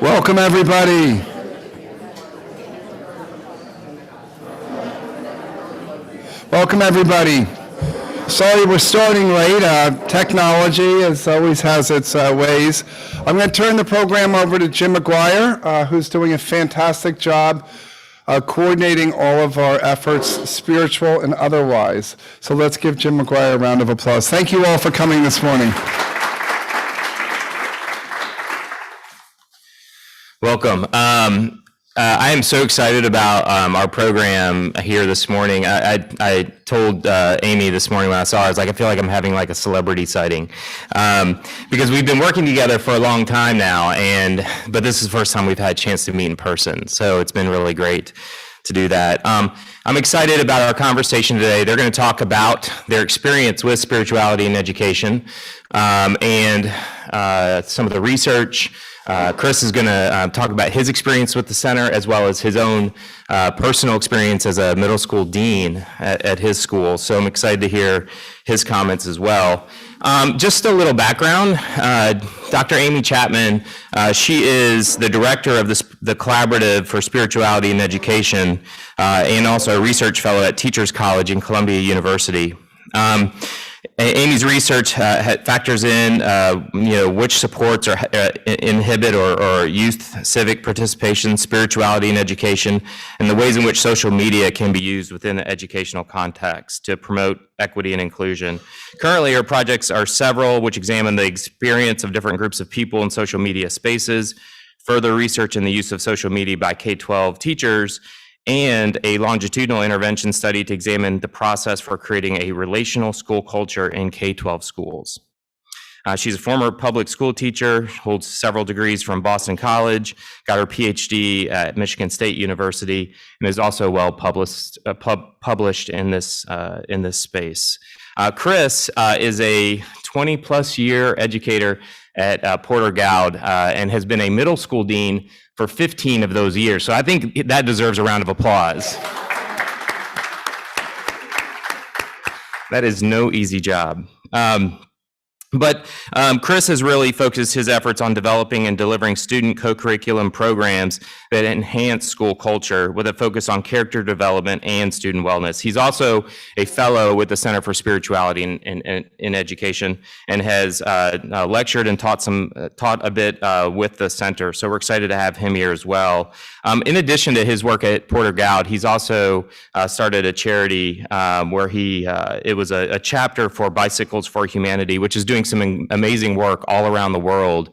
Welcome, everybody. Welcome, everybody. Sorry we're starting late. Technology, as always, has its ways. I'm going to turn the program over to Jim McGuire, who's doing a fantastic job coordinating all of our efforts, spiritual and otherwise. So let's give Jim McGuire a round of applause. Thank you all for coming this morning. Welcome. I am so excited about our program here this morning. I told Amy this morning when I saw her, I was like, I feel like I'm having like a celebrity sighting because we've been working together for a long time now, but this is the first time we've had a chance to meet in person. So it's been really great to do that. I'm excited about our conversation today. They're going to talk about their experience with spirituality and education and some of the research. Chris is going to talk about his experience with the center as well as his own personal experience as a middle school dean at his school. So I'm excited to hear his comments as well. Just a little background, Dr. Amy Chapman, she is the director of the Collaborative for Spirituality and Education and also a research fellow at Teachers College in Columbia University. Amy's research factors in, which supports or inhibit or youth civic participation, spirituality, and education, and the ways in which social media can be used within the educational context to promote equity and inclusion. Currently, her projects are several, which examine the experience of different groups of people in social media spaces, further research in the use of social media by K-12 teachers, and a longitudinal intervention study to examine the process for creating a relational school culture in K-12 schools. She's a former public school teacher, holds several degrees from Boston College, got her PhD at Michigan State University, and is also well published in this space. Chris is a 20-plus year educator at Porter Gaud and has been a middle school dean for 15 of those years. So I think that deserves a round of applause. That is no easy job. But Chris has really focused his efforts on developing and delivering student co-curriculum programs that enhance school culture with a focus on character development and student wellness. He's also a fellow with the Center for Spirituality in Education and has lectured and taught a bit with the center. So we're excited to have him here as well. In addition to his work at Porter Gaud, he's also started a charity where it was a chapter for Bicycles for Humanity, which is doing some amazing work all around the world,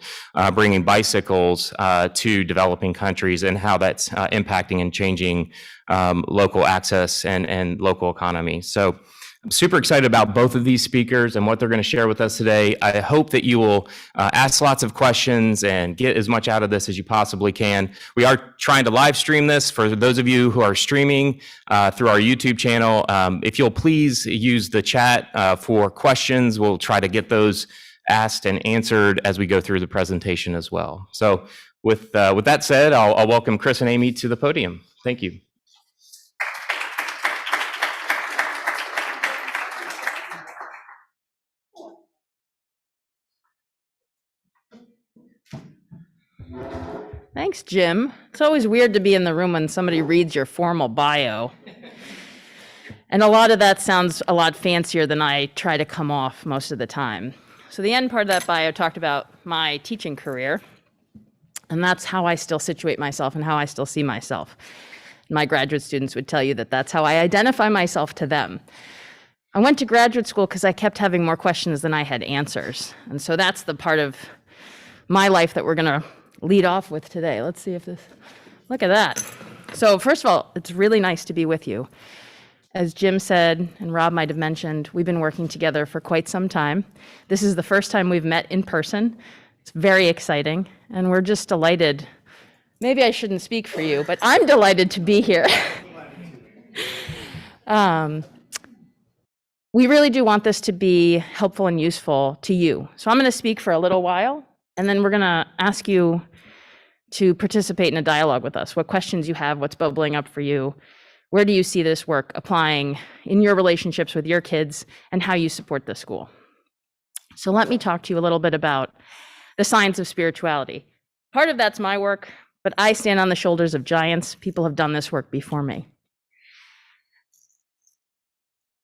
bringing bicycles to developing countries and how that's impacting and changing local access and local economy. So I'm super excited about both of these speakers and what they're going to share with us today. I hope that you will ask lots of questions and get as much out of this as you possibly can. We are trying to live stream this for those of you who are streaming through our YouTube channel. If you'll please use the chat for questions, we'll try to get those asked and answered as we go through the presentation as well. So with that said, I'll welcome Chris and Amy to the podium. Thank you. Thanks, Jim. It's always weird to be in the room when somebody reads your formal bio. And a lot of that sounds a lot fancier than I try to come off most of the time. So the end part of that bio talked about my teaching career, and that's how I still situate myself and how I still see myself. My graduate students would tell you that that's how I identify myself to them. I went to graduate school because I kept having more questions than I had answers. And so that's the part of my life that we're going to lead off with today. Let's see if look at that. So first of all, it's really nice to be with you. As Jim said, and Rob might have mentioned, we've been working together for quite some time. This is the first time we've met in person. It's very exciting, and we're just delighted. Maybe I shouldn't speak for you, but I'm delighted to be here. We really do want this to be helpful and useful to you. So I'm going to speak for a little while, and then we're going to ask you to participate in a dialogue with us. What questions you have, what's bubbling up for you, where do you see this work applying in your relationships with your kids, and how you support the school. So let me talk to you a little bit about the science of spirituality. Part of that's my work, but I stand on the shoulders of giants. People have done this work before me.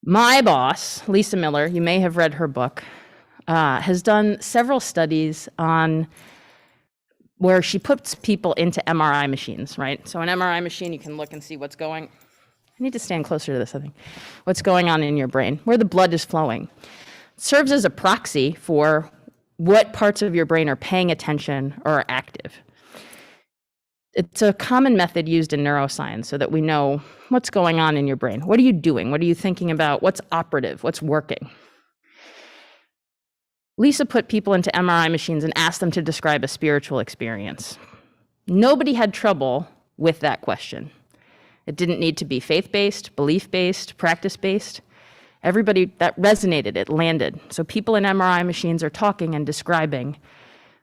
My boss, Lisa Miller, you may have read her book, has done several studies on where she puts people into MRI machines, right? So an MRI machine, you can look and see what's going. I need to stand closer to this, I think. What's going on in your brain, where the blood is flowing. It serves as a proxy for what parts of your brain are paying attention or are active. It's a common method used in neuroscience so that we know what's going on in your brain. What are you doing? What are you thinking about? What's operative? What's working? Lisa put people into MRI machines and asked them to describe a spiritual experience. Nobody had trouble with that question. It didn't need to be faith-based, belief-based, practice-based. Everybody, that resonated, it landed. So people in MRI machines are talking and describing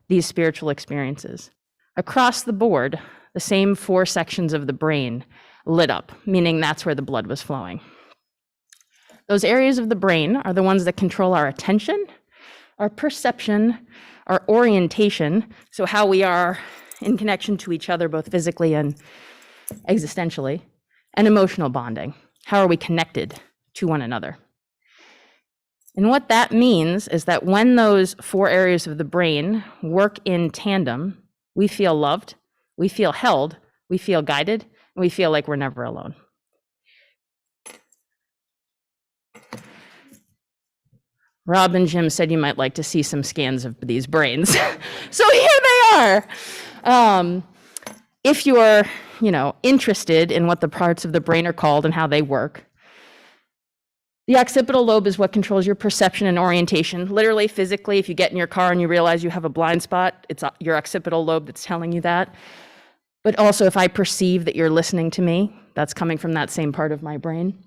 these spiritual experiences. Across the board, the same 4 sections of the brain lit up, meaning that's where the blood was flowing. Those areas of the brain are the ones that control our attention, our perception, our orientation, so how we are in connection to each other, both physically and existentially, and emotional bonding. How are we connected to one another? And what that means is that when those 4 areas of the brain work in tandem, we feel loved, we feel held, we feel guided, and we feel like we're never alone. Rob and Jim said you might like to see some scans of these brains. So here they are. If you're, interested in what the parts of the brain are called and how they work, the occipital lobe is what controls your perception and orientation. Literally, physically, if you get in your car and you realize you have a blind spot, it's your occipital lobe that's telling you that. But also, if I perceive that you're listening to me, that's coming from that same part of my brain.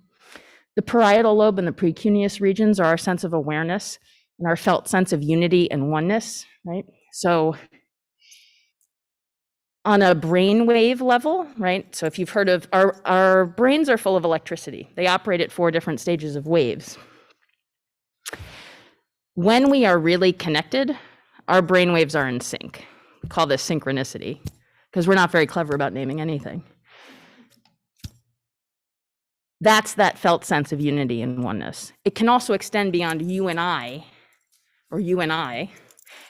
The parietal lobe and the precuneus regions are our sense of awareness and our felt sense of unity and oneness, right? So on a brainwave level, right? So if you've heard of, our brains are full of electricity. They operate at 4 different stages of waves. When we are really connected, our brainwaves are in sync. We call this synchronicity because we're not very clever about naming anything. That's that felt sense of unity and oneness. It can also extend beyond you and I, or you and I,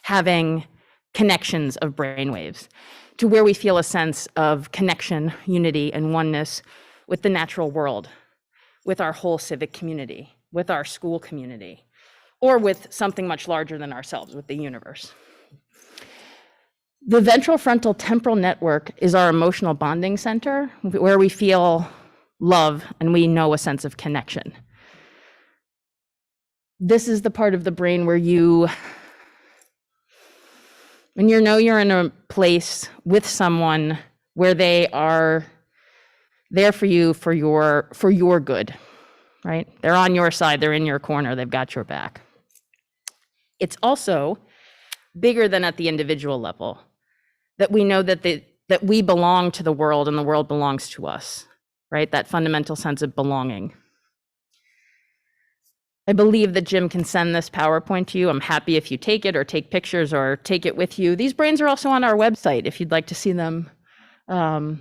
having connections of brainwaves to where we feel a sense of connection, unity, and oneness with the natural world, with our whole civic community, with our school community, or with something much larger than ourselves, with the universe. The ventral frontal temporal network is our emotional bonding center, where we feel love and we know a sense of connection. This is the part of the brain where when you know you're in a place with someone where they are there for you for your good, right? They're on your side, they're in your corner, they've got your back. It's also bigger than at the individual level, that we know that we belong to the world and the world belongs to us. Right? That fundamental sense of belonging. I believe that Jim can send this PowerPoint to you. I'm happy if you take it or take pictures or take it with you. These brains are also on our website if you'd like to see them ad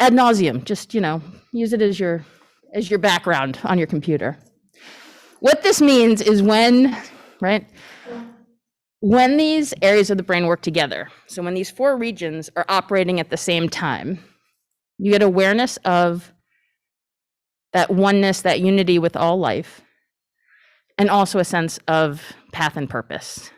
nauseum. Just, use it as your background on your computer. What this means is when these areas of the brain work together, so when these 4 regions are operating at the same time, you get awareness of that oneness, that unity with all life, and also a sense of path and purpose.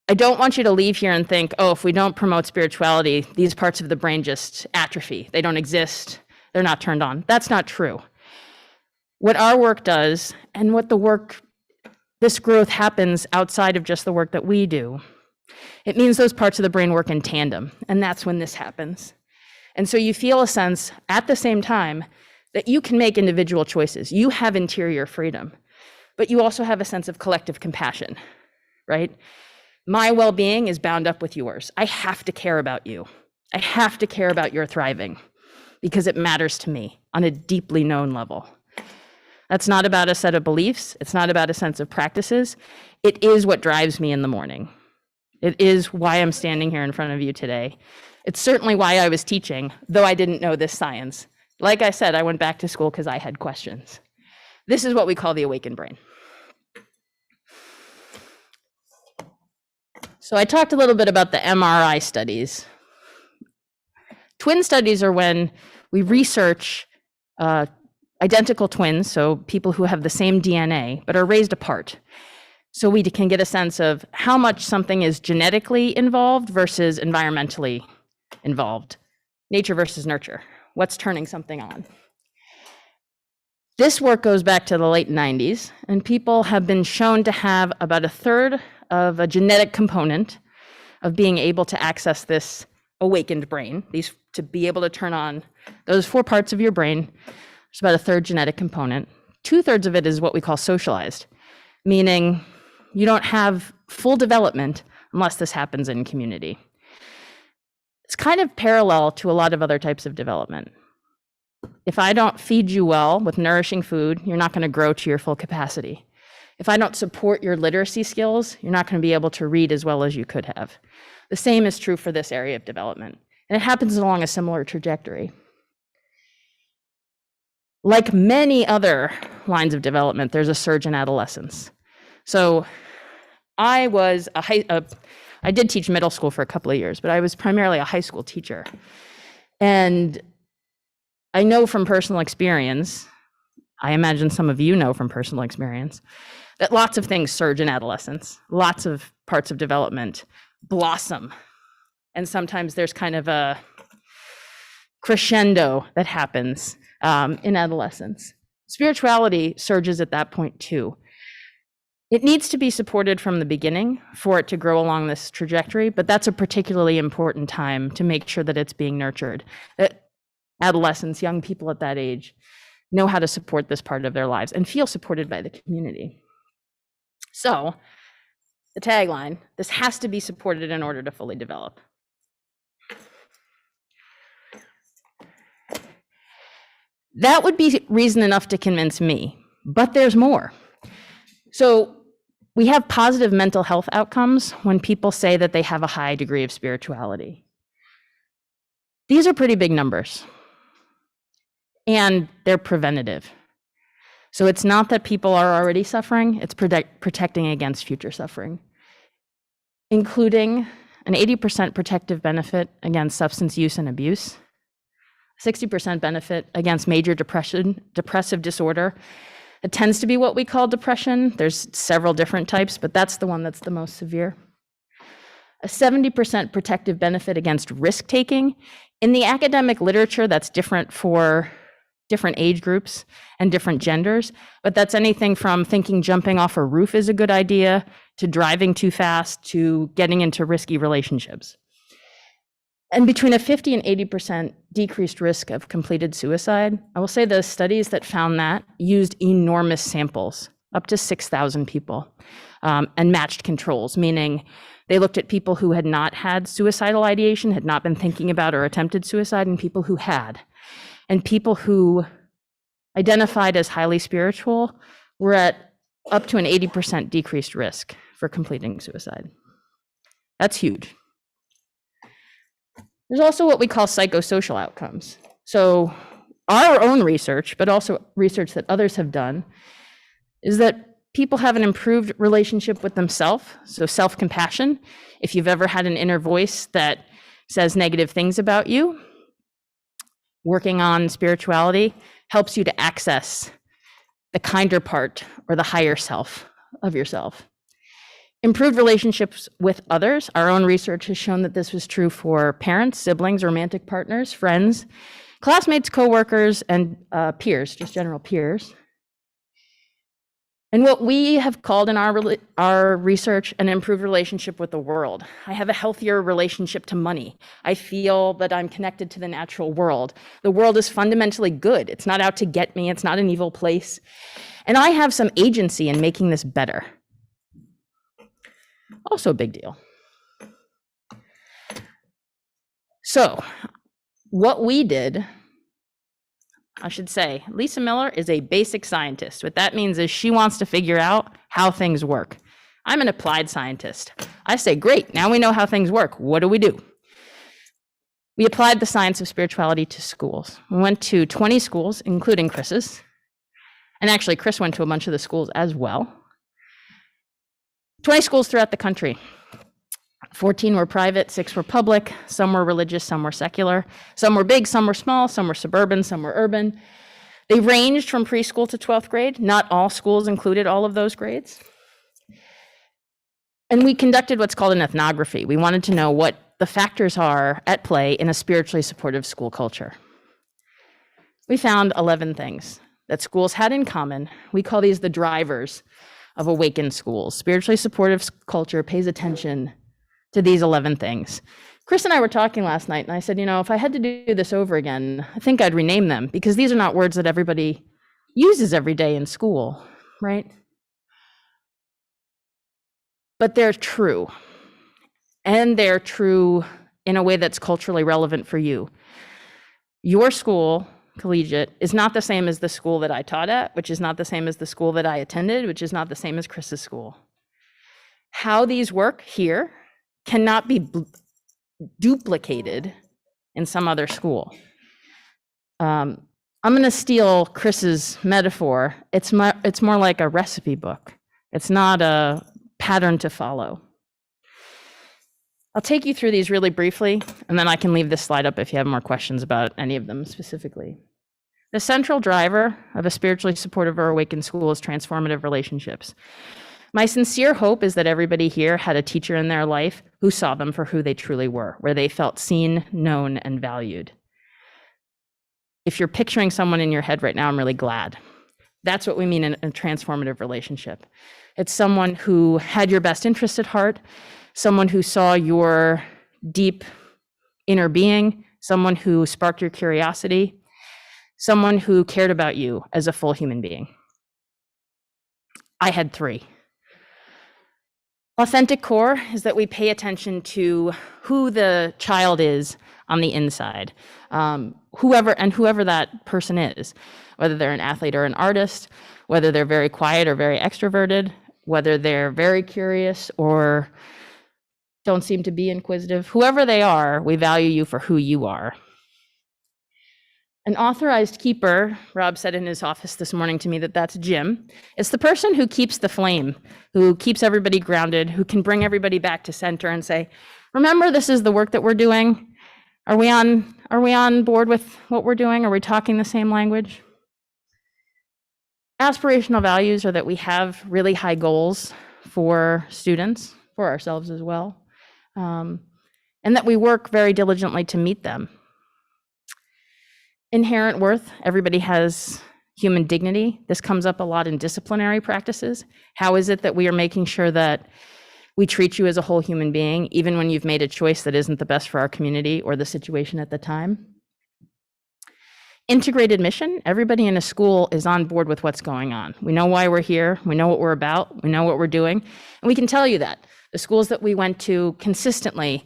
I don't want you to leave here and think, if we don't promote spirituality, these parts of the brain just atrophy. They don't exist. They're not turned on. That's not true. What our work does, and this growth happens outside of just the work that we do, it means those parts of the brain work in tandem, and that's when this happens. And so you feel a sense at the same time that you can make individual choices. You have interior freedom, but you also have a sense of collective compassion, right? My well-being is bound up with yours. I have to care about you. I have to care about your thriving because it matters to me on a deeply known level. That's not about a set of beliefs. It's not about a sense of practices. It is what drives me in the morning. It is why I'm standing here in front of you today. It's certainly why I was teaching, though I didn't know this science. Like I said, I went back to school because I had questions. This is what we call the awakened brain. So I talked a little bit about the MRI studies. Twin studies are when we research identical twins, so people who have the same DNA but are raised apart. So we can get a sense of how much something is genetically involved versus environmentally involved. Nature versus nurture. What's turning something on? This work goes back to the late 90s, and people have been shown to have about a third of a genetic component of being able to access this awakened brain, to be able to turn on those 4 parts of your brain. There's about a third genetic component. 2/3 of it is what we call socialized, meaning you don't have full development unless this happens in community. It's kind of parallel to a lot of other types of development. If I don't feed you well with nourishing food, you're not going to grow to your full capacity. If I don't support your literacy skills, you're not going to be able to read as well as you could have. The same is true for this area of development, and it happens along a similar trajectory. Like many other lines of development, there's a surge in adolescence. So I did teach middle school for a couple of years, but I was primarily a high school teacher. And I know from personal experience, I imagine some of you know from personal experience, that lots of things surge in adolescence. Lots of parts of development blossom. And sometimes there's kind of a crescendo that happens in adolescence. Spirituality surges at that point too. It needs to be supported from the beginning for it to grow along this trajectory, but that's a particularly important time to make sure that it's being nurtured. That adolescents, young people at that age, know how to support this part of their lives and feel supported by the community. So, the tagline, this has to be supported in order to fully develop. That would be reason enough to convince me, but there's more. So we have positive mental health outcomes when people say that they have a high degree of spirituality. These are pretty big numbers, and they're preventative. So it's not that people are already suffering, it's protecting against future suffering, including an 80% protective benefit against substance use and abuse, 60% benefit against major depressive disorder. It tends to be what we call depression. There's several different types, but that's the one that's the most severe. A 70% protective benefit against risk-taking. In the academic literature, that's different for different age groups and different genders, but that's anything from thinking jumping off a roof is a good idea, to driving too fast, to getting into risky relationships. And between a 50 and 80% decreased risk of completed suicide. I will say the studies that found that used enormous samples, up to 6,000 people, and matched controls, meaning they looked at people who had not had suicidal ideation, had not been thinking about or attempted suicide, and people who had. And people who identified as highly spiritual were at up to an 80% decreased risk for completing suicide. That's huge. There's also what we call psychosocial outcomes. So our own research, but also research that others have done, is that people have an improved relationship with themselves, so self-compassion. If you've ever had an inner voice that says negative things about you, working on spirituality helps you to access the kinder part or the higher self of yourself. Improved relationships with others. Our own research has shown that this was true for parents, siblings, romantic partners, friends, classmates, coworkers, and peers, just general peers. And what we have called in our research an improved relationship with the world. I have a healthier relationship to money. I feel that I'm connected to the natural world. The world is fundamentally good. It's not out to get me. It's not an evil place. And I have some agency in making this better. Also a big deal. So what we did, I should say, Lisa Miller is a basic scientist. What that means is she wants to figure out how things work. I'm an applied scientist. I say, great, now we know how things work. What do? We applied the science of spirituality to schools. We went to 20 schools, including Chris's. And actually, Chris went to a bunch of the schools as well. 20 schools throughout the country. 14 were private, 6 were public. Some were religious, some were secular. Some were big, some were small, some were suburban, some were urban. They ranged from preschool to 12th grade. Not all schools included all of those grades. And we conducted what's called an ethnography. We wanted to know what the factors are at play in a spiritually supportive school culture. We found 11 things that schools had in common. We call these the drivers of awakened schools. Spiritually supportive culture pays attention to these 11 things. Chris and I were talking last night, and I said, if I had to do this over again, I think I'd rename them, because these are not words that everybody uses every day in school, right? But they're true. And they're true in a way that's culturally relevant for you. Your school, collegiate, is not the same as the school that I taught at, which is not the same as the school that I attended, which is not the same as Chris's school. How these work here cannot be duplicated in some other school. I'm going to steal Chris's metaphor. It's more like a recipe book. It's not a pattern to follow. I'll take you through these really briefly, and then I can leave this slide up if you have more questions about any of them specifically. The central driver of a spiritually supportive or awakened school is transformative relationships. My sincere hope is that everybody here had a teacher in their life who saw them for who they truly were, where they felt seen, known, and valued. If you're picturing someone in your head right now, I'm really glad. That's what we mean in a transformative relationship. It's someone who had your best interest at heart, someone who saw your deep inner being, someone who sparked your curiosity, someone who cared about you as a full human being. I had 3. Authentic core is that we pay attention to who the child is on the inside, whoever that person is, whether they're an athlete or an artist, whether they're very quiet or very extroverted, whether they're very curious or don't seem to be inquisitive. Whoever they are, we value you for who you are. An authorized keeper, Rob said in his office this morning to me that's Jim. It's the person who keeps the flame, who keeps everybody grounded, who can bring everybody back to center and say, remember, this is the work that we're doing. Are we on board with what we're doing? Are we talking the same language? Aspirational values are that we have really high goals for students, for ourselves as well, and that we work very diligently to meet them. Inherent worth, everybody has human dignity. This comes up a lot in disciplinary practices. How is it that we are making sure that we treat you as a whole human being, even when you've made a choice that isn't the best for our community or the situation at the time? Integrated mission, everybody in a school is on board with what's going on. We know why we're here, we know what we're about, we know what we're doing, and we can tell you that. The schools that we went to consistently,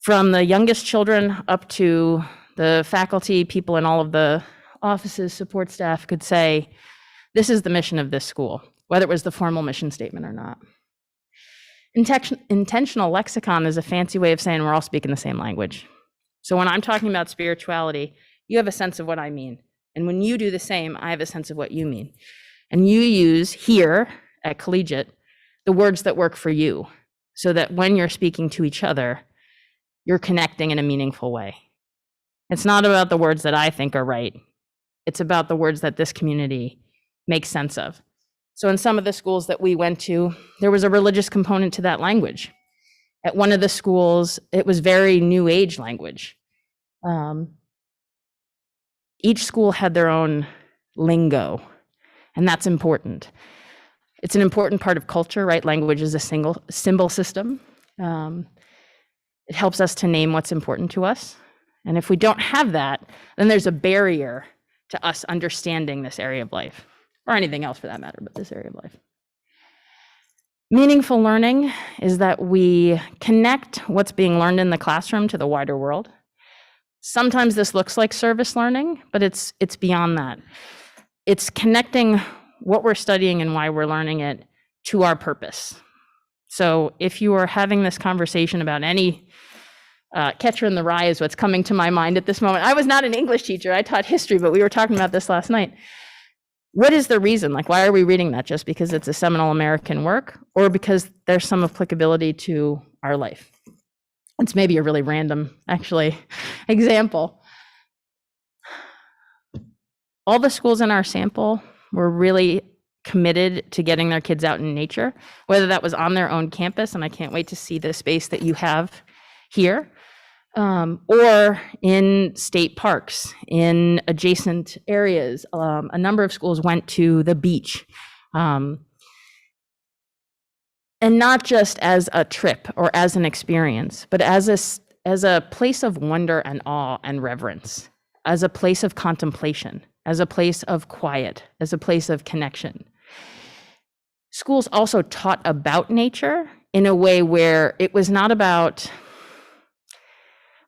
from the youngest children up to the faculty, people in all of the offices, support staff could say, this is the mission of this school, whether it was the formal mission statement or not. Intentional lexicon is a fancy way of saying we're all speaking the same language. So when I'm talking about spirituality, you have a sense of what I mean. And when you do the same, I have a sense of what you mean. And you use here at Collegiate the words that work for you, so that when you're speaking to each other, you're connecting in a meaningful way. It's not about the words that I think are right. It's about the words that this community makes sense of. So in some of the schools that we went to, there was a religious component to that language. At one of the schools, it was very new age language. Each school had their own lingo, and that's important. It's an important part of culture, right? Language is a single symbol system. It helps us to name what's important to us. And if we don't have that, then there's a barrier to us understanding this area of life, or anything else for that matter, but this area of life. Meaningful learning is that we connect what's being learned in the classroom to the wider world. Sometimes this looks like service learning, but it's beyond that. It's connecting what we're studying and why we're learning it to our purpose. So if you are having this conversation about any Catcher in the Rye is what's coming to my mind at this moment. I was not an English teacher. I taught history, but we were talking about this last night. What is the reason? Like, why are we reading that? Just because it's a seminal American work, or because there's some applicability to our life? It's maybe a really random, actually, example. All the schools in our sample were really committed to getting their kids out in nature, whether that was on their own campus, and I can't wait to see the space that you have here, or in state parks, in adjacent areas. A number of schools went to the beach, and not just as a trip or as an experience, but as a place of wonder and awe and reverence, as a place of contemplation, as a place of quiet, as a place of connection. Schools also taught about nature in a way where it was not about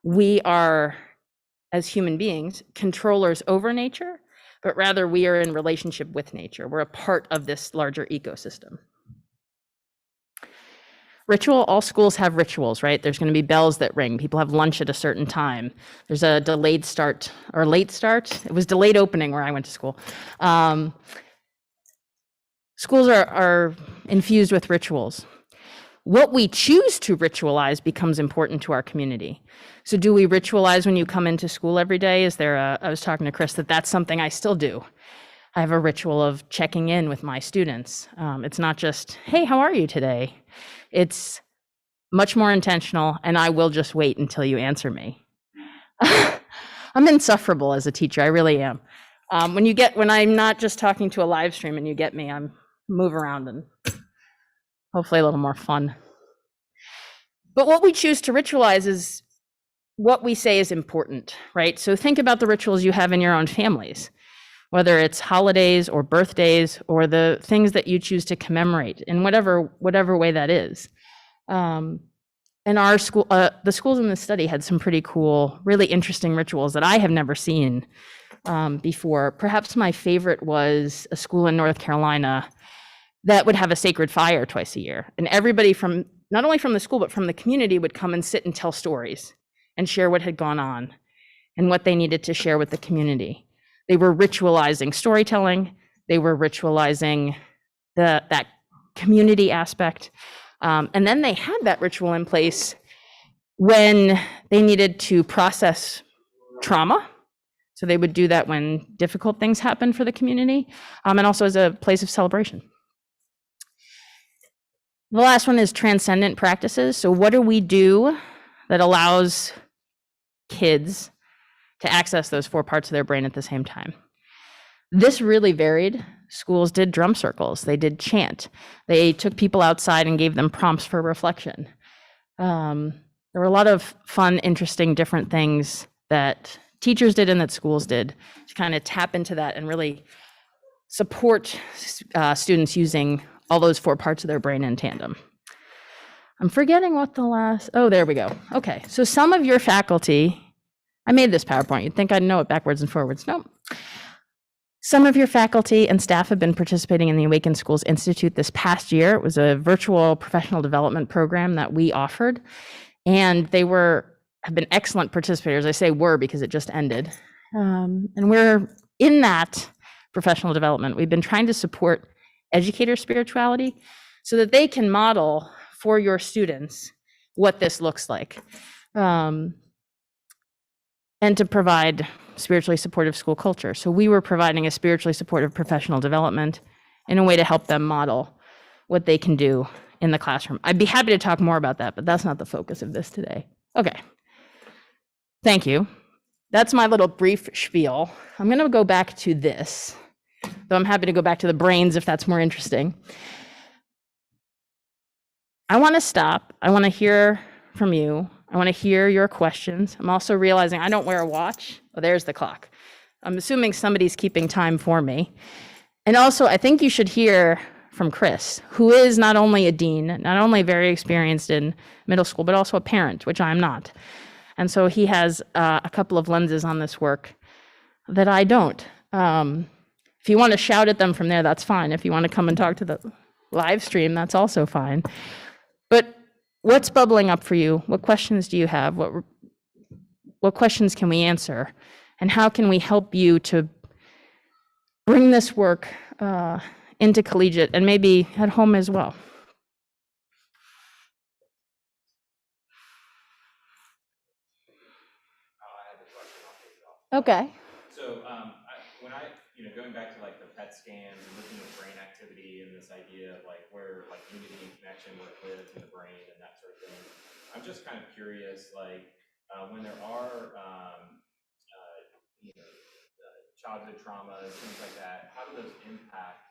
we are, as human beings, controllers over nature, but rather we are in relationship with nature. We're a part of this larger ecosystem. Ritual, all schools have rituals, right? There's going to be bells that ring. People have lunch at a certain time. There's a delayed start or late start. It was delayed opening where I went to school. Schools are infused with rituals. What we choose to ritualize becomes important to our community. So do we ritualize when you come into school every day? I was talking to Chris that's something I still do. I have a ritual of checking in with my students. It's not just, hey, how are you today? It's much more intentional, and I will just wait until you answer me. I'm insufferable as a teacher, I really am. When I'm not just talking to a live stream and you get me, I'm move around and hopefully a little more fun. But what we choose to ritualize is what we say is important, right? So think about the rituals you have in your own families, whether it's holidays or birthdays or the things that you choose to commemorate in whatever way that is. In our school, the schools in this study had some pretty cool, really interesting rituals that I have never seen before. Perhaps my favorite was a school in North Carolina that would have a sacred fire twice a year. And everybody from, not only from the school, but from the community would come and sit and tell stories and share what had gone on and what they needed to share with the community. They were ritualizing storytelling. They were ritualizing that community aspect. And then they had that ritual in place when they needed to process trauma. So they would do that when difficult things happened for the community, and also as a place of celebration. The last one is Transcendent Practices. So what do we do that allows kids to access those 4 parts of their brain at the same time? This really varied. Schools did drum circles. They did chant. They took people outside and gave them prompts for reflection. There were a lot of fun, interesting, different things that teachers did and that schools did to kind of tap into that and really support students using all those 4 parts of their brain in tandem. I'm forgetting what there we go. Okay, so some of your faculty, I made this PowerPoint. You'd think I'd know it backwards and forwards. Nope. Some of your faculty and staff have been participating in the Awaken Schools Institute this past year. It was a virtual professional development program that we offered, and they have been excellent participators. I say were because it just ended. And we're in that professional development. We've been trying to support educator spirituality so that they can model for your students what this looks like, and to provide spiritually supportive school culture. So we were providing a spiritually supportive professional development in a way to help them model what they can do in the classroom. I'd be happy to talk more about that, but that's not the focus of this today. Okay. Thank you. That's my little brief spiel. I'm going to go back to this, though I'm happy to go back to the brains if that's more interesting. I want to stop. I want to hear from you. I want to hear your questions. I'm also realizing I don't wear a watch. Oh, there's the clock. I'm assuming somebody's keeping time for me. And also, I think you should hear from Chris, who is not only a dean, not only very experienced in middle school, but also a parent, which I'm not. And so he has a couple of lenses on this work that I don't. If you want to shout at them from there, that's fine. If you want to come and talk to the live stream, that's also fine. But what's bubbling up for you? What questions do you have? What questions can we answer? And how can we help you to bring this work into collegiate and maybe at home as well? Okay. So when going back to like the PET scans and looking at brain activity and this idea of like where like unity and connection, where it lives in the brain and that sort of thing, I'm just kind of curious, like when there are childhood traumas, things like that, how do those impact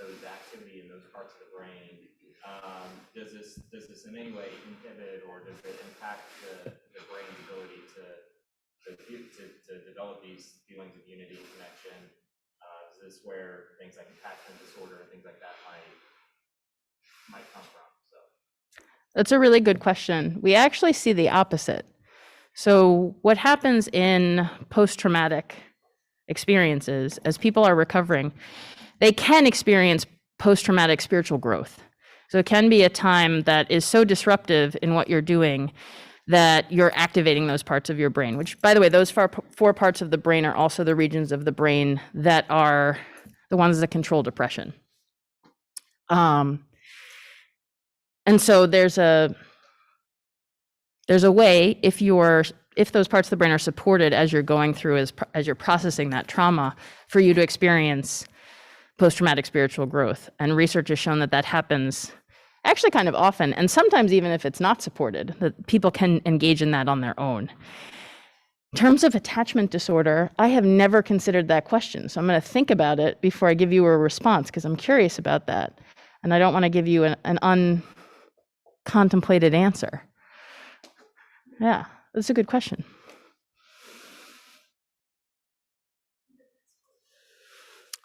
those activity in those parts of the brain? Does this in any way inhibit or does it impact the brain's ability to develop these feelings of unity and connection? Is this where things like attachment disorder and things like that might come from? So That's a really good question. We actually see the opposite. So what happens in post-traumatic experiences as people are recovering, they can experience post-traumatic spiritual growth. So it can be a time that is so disruptive in what you're doing that you're activating those parts of your brain, which, by the way, those four parts of the brain are also the regions of the brain that are the ones that control depression. And so there's a way, if those parts of the brain are supported as you're going through, as you're processing that trauma, for you to experience post-traumatic spiritual growth. And research has shown that that happens actually kind of often, and sometimes even if it's not supported, that people can engage in that on their own. In terms of attachment disorder, I have never considered that question, so I'm going to think about it before I give you a response, because I'm curious about that, and I don't want to give you an uncontemplated answer. Yeah, that's a good question.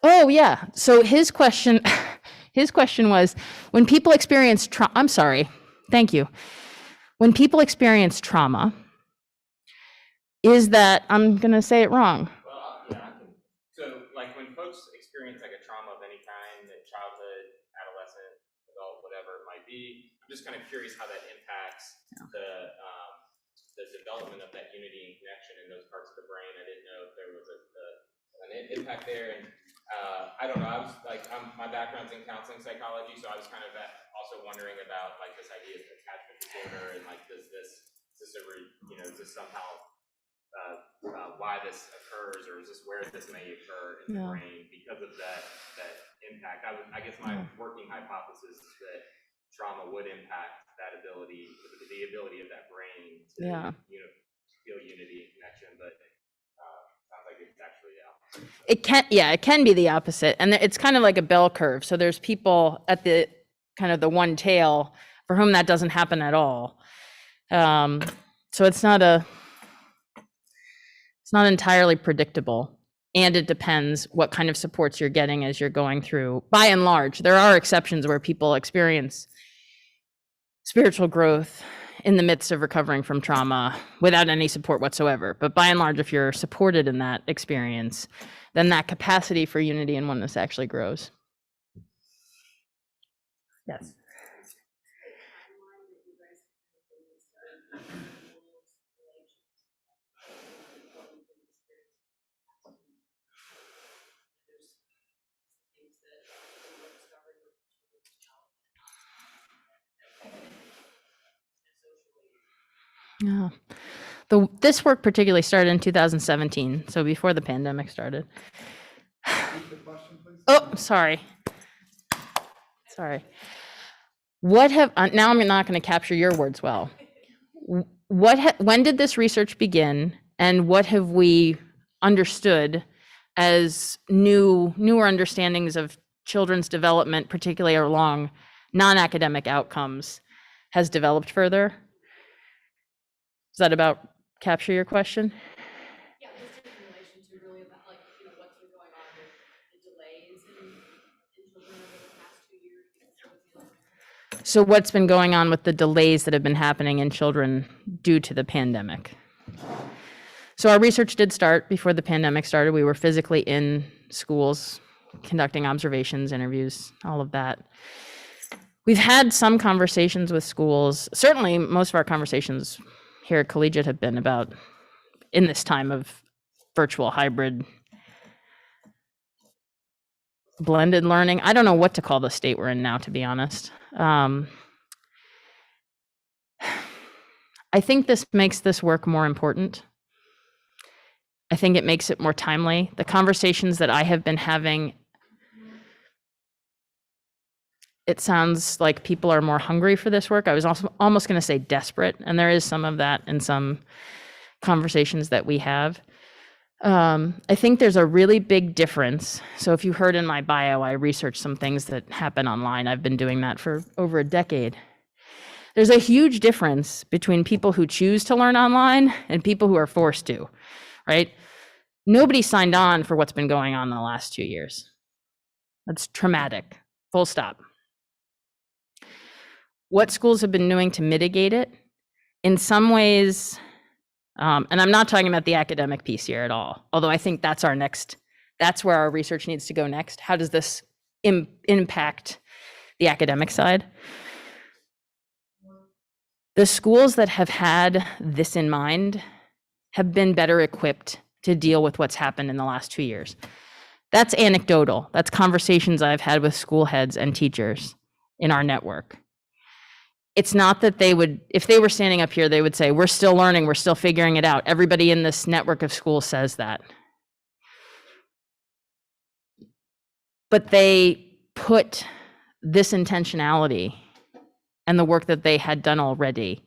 Oh yeah, so his question was, when people experience trauma, when people experience trauma, is that, I'm gonna say it wrong. Well, yeah, so like when folks experience like a trauma of any kind, childhood, adolescent, adult, whatever it might be, I'm just kind of curious how that impacts the development of that unity and connection in those parts of the brain. I didn't know if there was an impact there, and I don't know. I was like, my background's in counseling psychology, so I was kind of also wondering about like this idea of attachment disorder and like does this somehow why this occurs, or is this where this may occur in the brain because of that impact? I guess my working hypothesis is that trauma would impact that ability, the ability of that brain to feel unity and connection, but sounds like it's actually It can be the opposite, and it's kind of like a bell curve. So there's people at the kind of the one tail for whom that doesn't happen at all. So it's not entirely predictable, and it depends what kind of supports you're getting as you're going through. By and large, there are exceptions where people experience spiritual growth in the midst of recovering from trauma without any support whatsoever. But by and large, if you're supported in that experience, then that capacity for unity and oneness actually grows. Yes. Yeah. This work particularly started in 2017, so before the pandemic started. Oh, sorry. Now I'm not going to capture your words well. When did this research begin, and what have we understood as newer understandings of children's development, particularly along non-academic outcomes, has developed further? Does that about capture your question? Yeah, just in relation to really about like, what's been going on with the delays in children over the past 2 years. So what's been going on with the delays that have been happening in children due to the pandemic? So our research did start before the pandemic started. We were physically in schools, conducting observations, interviews, all of that. We've had some conversations with schools. Certainly, most of our conversations here at Collegiate have been about, in this time of virtual, hybrid, blended learning. I don't know what to call the state we're in now, to be honest. I think this makes this work more important. I think it makes it more timely. The conversations that I have been having, it sounds like people are more hungry for this work. I was also almost going to say desperate, and there is some of that in some conversations that we have. I think there's a really big difference. So if you heard in my bio, I researched some things that happen online. I've been doing that for over a decade. There's a huge difference between people who choose to learn online and people who are forced to, right? Nobody signed on for what's been going on in the last 2 years. That's traumatic, full stop. What schools have been doing to mitigate it? In some ways, and I'm not talking about the academic piece here at all, although I think that's where our research needs to go next. How does this impact the academic side? The schools that have had this in mind have been better equipped to deal with what's happened in the last 2 years. That's anecdotal. That's conversations I've had with school heads and teachers in our network. It's not that they would, if they were standing up here, they would say, we're still learning, we're still figuring it out. Everybody in this network of schools says that. But they put this intentionality and the work that they had done already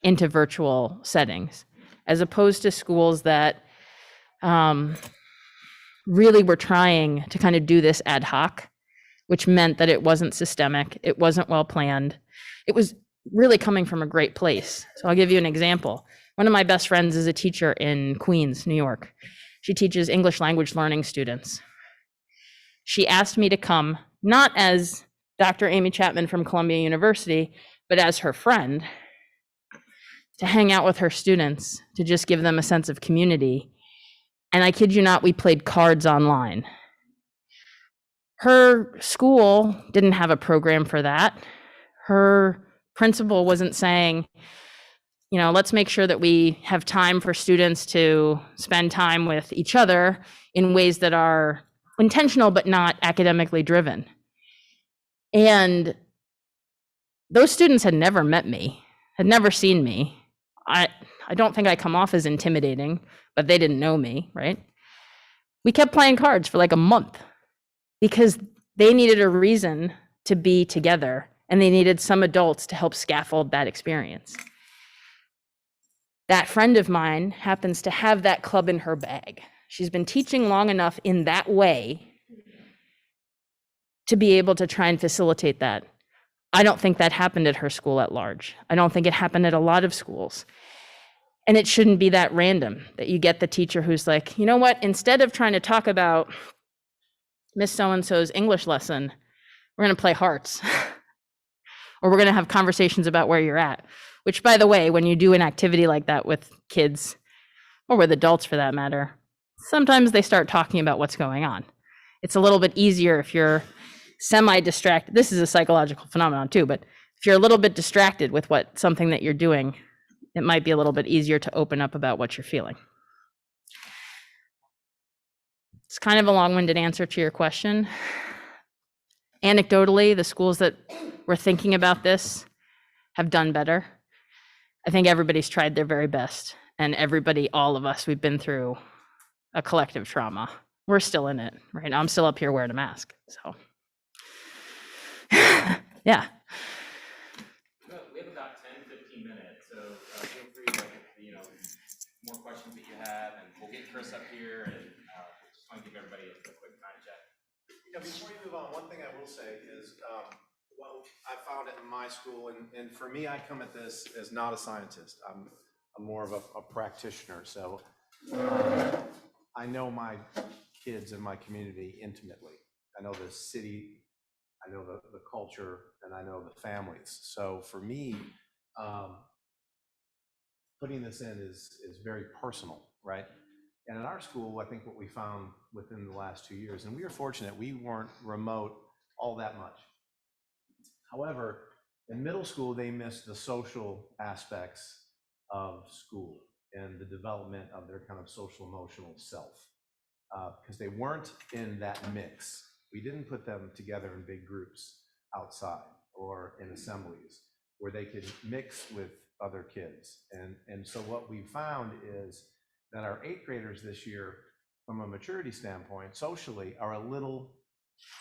into virtual settings, as opposed to schools that really were trying to kind of do this ad hoc, which meant that it wasn't systemic, it wasn't well planned. It was really coming from a great place. So I'll give you an example. One of my best friends is a teacher in Queens, New York. She teaches English language learning students. She asked me to come, not as Dr. Amy Chapman from Columbia University, but as her friend, to hang out with her students, to just give them a sense of community. And I kid you not, we played cards online. Her school didn't have a program for that. Her principal wasn't saying, you know, let's make sure that we have time for students to spend time with each other in ways that are intentional but not academically driven. And those students had never met me, had never seen me. I don't think I come off as intimidating, but they didn't know me, right? We kept playing cards for like a month because they needed a reason to be together and they needed some adults to help scaffold that experience. That friend of mine happens to have that club in her bag. She's been teaching long enough in that way to be able to try and facilitate that. I don't think that happened at her school at large. I don't think it happened at a lot of schools. And it shouldn't be that random that you get the teacher who's like, you know what, instead of trying to talk about Miss So-and-so's English lesson, we're gonna play hearts. Or we're gonna have conversations about where you're at. Which, by the way, when you do an activity like that with kids, or with adults for that matter, sometimes they start talking about what's going on. It's a little bit easier if you're semi-distracted. This is a psychological phenomenon too, but if you're a little bit distracted with something that you're doing, it might be a little bit easier to open up about what you're feeling. It's kind of a long-winded answer to your question. Anecdotally, the schools that were thinking about this have done better. I think everybody's tried their very best, and everybody, all of us, we've been through a collective trauma. We're still in it, right? I'm still up here wearing a mask, so. Yeah. We have about 10, 15 minutes, so feel free to, more questions that you have, and we'll get Chris up here, and just want to give everybody a quick time check. Yeah, before you move on, one thing I will say is, well, I found it in my school, and for me, I come at this as not a scientist. I'm more of a practitioner, so I know my kids and my community intimately. I know the city, I know the culture, and I know the families. So for me, putting this in is very personal, right? And in our school, I think what we found within the last 2 years, and we were fortunate, we weren't remote all that much. However, in middle school, they missed the social aspects of school and the development of their kind of social emotional self, because they weren't in that mix. We didn't put them together in big groups outside or in assemblies where they could mix with other kids. And so what we found is that our 8th graders this year, from a maturity standpoint, socially, are a little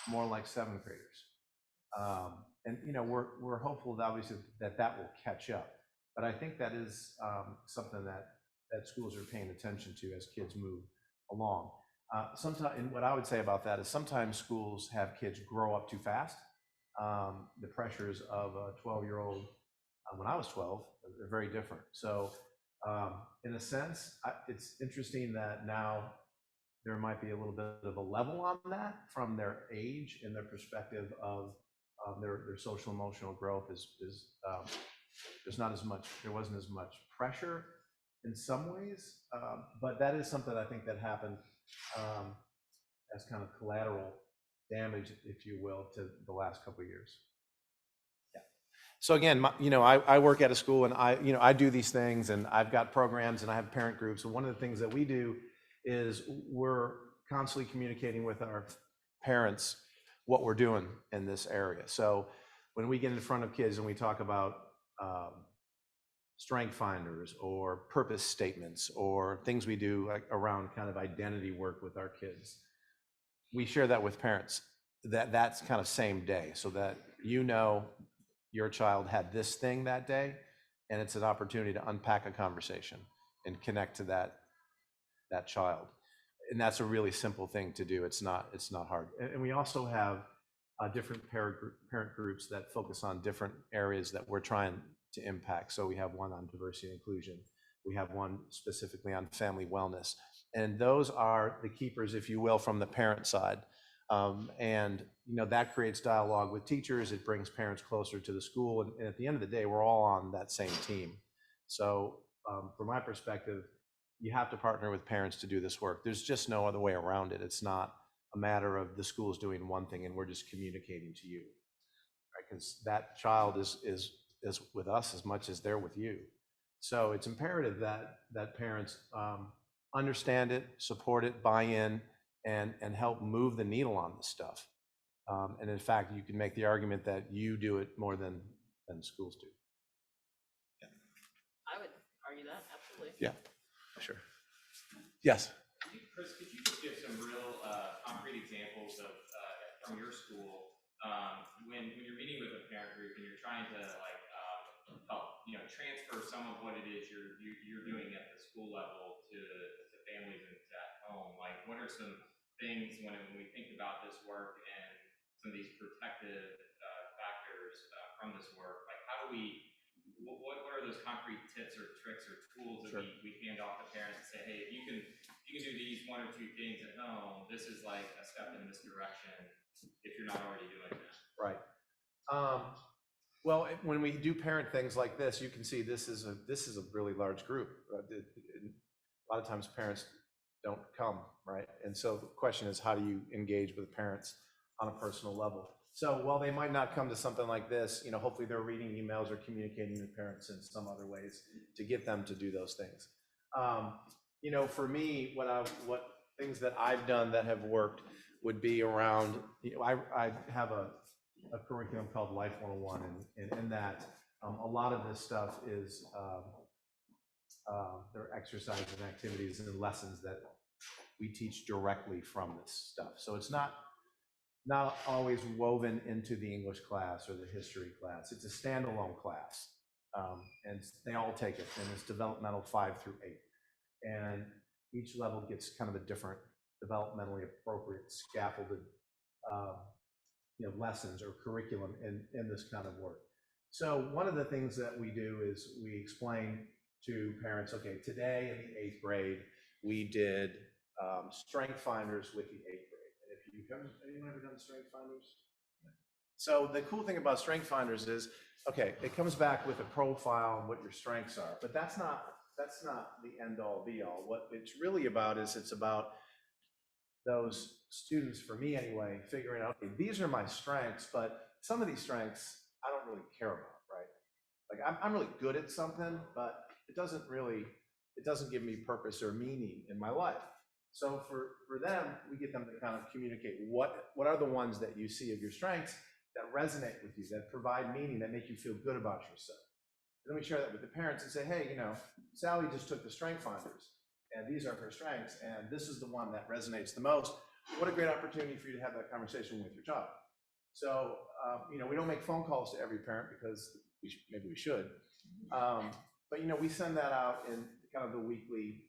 more like 7th graders. And we're hopeful that obviously that will catch up. But I think that is something that schools are paying attention to as kids move along. Sometimes, and what I would say about that is sometimes schools have kids grow up too fast. The pressures of a 12-year-old when I was 12 are very different. So in a sense, it's interesting that now there might be a little bit of a level on that from their age and their perspective of their social emotional growth there wasn't as much pressure in some ways, but that is something I think that happened as kind of collateral damage, if you will, to the last couple of years. Yeah. So again, I work at a school and I do these things and I've got programs and I have parent groups. And one of the things that we do is we're constantly communicating with our parents what we're doing in this area. So when we get in front of kids and we talk about strength finders or purpose statements or things we do around kind of identity work with our kids, we share that with parents, that's kind of same day, so that your child had this thing that day, and it's an opportunity to unpack a conversation and connect to that child. And that's a really simple thing to do. It's not hard. And we also have different parent groups that focus on different areas that we're trying to impact. So we have one on diversity and inclusion. We have one specifically on family wellness. And those are the keepers, if you will, from the parent side. And that creates dialogue with teachers. It brings parents closer to the school. And at the end of the day, we're all on that same team. So from my perspective, you have to partner with parents to do this work. There's just no other way around it. It's not a matter of the school's doing one thing and we're just communicating to you, right? Because that child is with us as much as they're with you. So it's imperative that parents understand it, support it, buy in, and help move the needle on this stuff. And in fact, you can make the argument that you do it more than schools do. Yeah. I would argue that, absolutely. Yeah, sure. Yes. Chris, could you just give some real concrete examples of from your school when you're meeting with a parent group and you're trying to help transfer some of what it is you're doing at the school level to families and at home? Like, what are some things when we think about this work and some of these protective factors from this work? Like, how do we? What are those concrete tips or tricks or tools that we hand off to parents and say, hey, if you can do these 1 or 2 things at home, this is like a step in this direction if you're not already doing that. Right. Well, when we do parent things like this, you can see this is a really large group. A lot of times parents don't come, right? And so the question is, how do you engage with parents on a personal level? So while they might not come to something like this, hopefully they're reading emails or communicating with parents in some other ways to get them to do those things. For me, what things that I've done that have worked would be around, I have a curriculum called Life 101, and in that, a lot of this stuff is there are exercises and activities and lessons that we teach directly from this stuff. So it's not always woven into the English class or the history class. It's a standalone class, and they all take it, and it's developmental 5 through 8. And each level gets kind of a different developmentally appropriate scaffolded lessons or curriculum in this kind of work. So one of the things that we do is we explain to parents, okay, today in the 8th grade, we did strength finders with the 8th grade. And if anyone ever done strength finders? So the cool thing about strength finders is, okay, it comes back with a profile and what your strengths are, but that's not the end all be all. What it's really about is it's about those students, for me anyway, figuring out, okay, these are my strengths, but some of these strengths I don't really care about, right? Like I'm really good at something, but it doesn't give me purpose or meaning in my life. So for them, we get them to kind of communicate what are the ones that you see of your strengths that resonate with you, that provide meaning, that make you feel good about yourself. And then we share that with the parents and say, hey, you know, Sally just took the strength finders, and these are her strengths, and this is the one that resonates the most. What a great opportunity for you to have that conversation with your child. So, you know, we don't make phone calls to every parent because maybe we should. But, you know, we send that out in kind of the weekly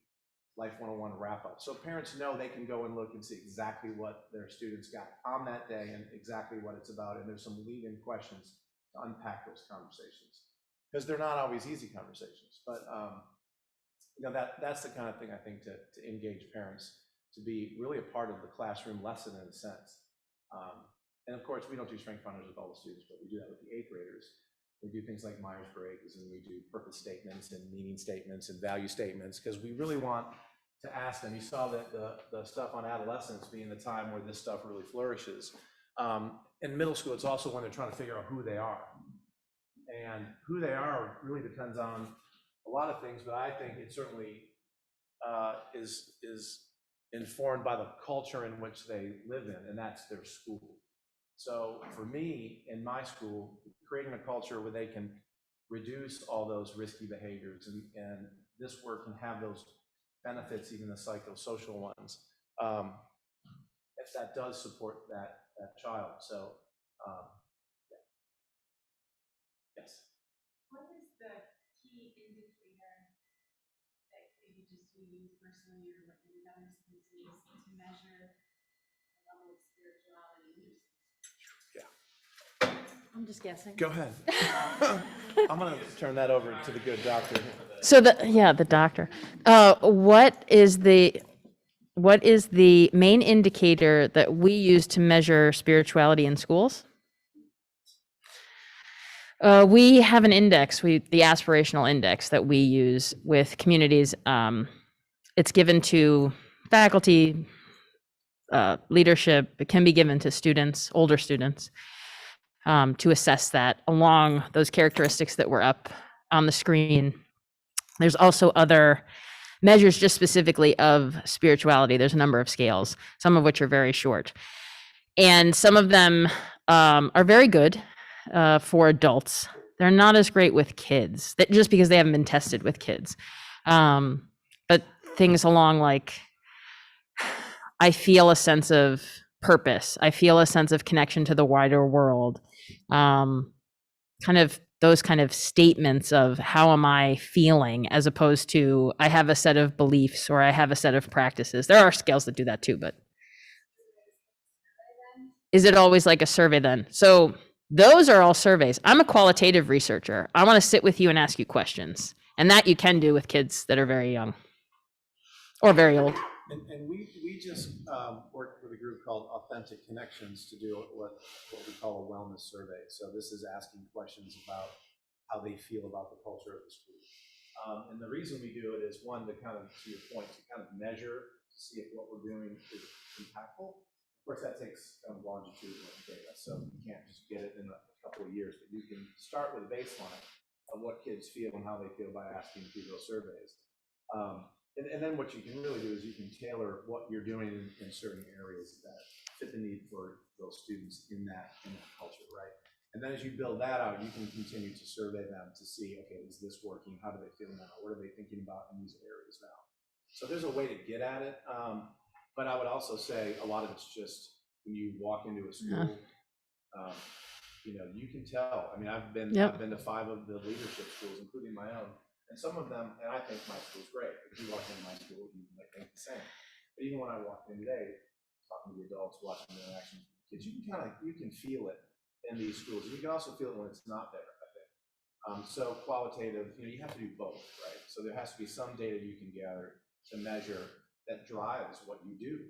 Life 101 wrap up. So parents know they can go and look and see exactly what their students got on that day and exactly what it's about. And there's some lead-in questions to unpack those conversations, because they're not always easy conversations. But, you know, that's the kind of thing I think to engage parents, to be really a part of the classroom lesson in a sense. And of course, we don't do strength finders with all the students, but we do that with the 8th graders. We do things like Myers-Briggs, and we do purpose statements and meaning statements and value statements, because we really want to ask them. You saw that the stuff on adolescence being the time where this stuff really flourishes. In middle school, it's also when they're trying to figure out who they are. And who they are really depends on a lot of things, but I think it certainly is informed by the culture in which they live in, and that's their school. So for me, in my school, creating a culture where they can reduce all those risky behaviors, and this work can have those benefits, even the psychosocial ones, if that does support that child. So, yes. What is the key indicator that maybe just you use personally or what your guidance is to measure the level of spirituality? I'm just guessing. Go ahead. I'm going to turn that over to the good doctor. So the doctor. What is the main indicator that we use to measure spirituality in schools? We have an index, the aspirational index that we use with communities. It's given to faculty, leadership. It can be given to students, older students, to assess that along those characteristics that were up on the screen. There's also other measures just specifically of spirituality. There's a number of scales, some of which are very short. And some of them are very good for adults. They're not as great with kids, just because they haven't been tested with kids. But things along like, I feel a sense of purpose. I feel a sense of connection to the wider world. Kind of those kind of statements of how am I feeling, as opposed to I have a set of beliefs or I have a set of practices. There are scales that do that too, but is it always like a survey then? So those are all surveys. I'm a qualitative researcher. I want to sit with you and ask you questions. And that you can do with kids that are very young or very old. And we just worked with a group called Authentic Connections to do what we call a wellness survey. So this is asking questions about how they feel about the culture of the school. And the reason we do it is, one, to kind of, to your point, to kind of measure, to see if what we're doing is impactful. Of course, that takes longitudinal data, so you can't just get it in a couple of years, but you can start with a baseline of what kids feel and how they feel by asking through those surveys. And then what you can really do is you can tailor what you're doing in certain areas that fit the need for those students in that culture, right? And then as you build that out, you can continue to survey them to see, okay, is this working? How do they feel now? What are they thinking about in these areas now? So there's a way to get at it. But I would also say a lot of it's just when you walk into a school, you know, you can tell. I mean, I've been to 5 of the leadership schools, including my own. And some of them, and I think my school's great. If you walk into my school, you might think the same. But even when I walked in today, talking to the adults, watching the interaction with the kids, you can feel it in these schools. And you can also feel it when it's not there, I think. So qualitative, you know, you have to do both, right? So there has to be some data you can gather to measure that drives what you do.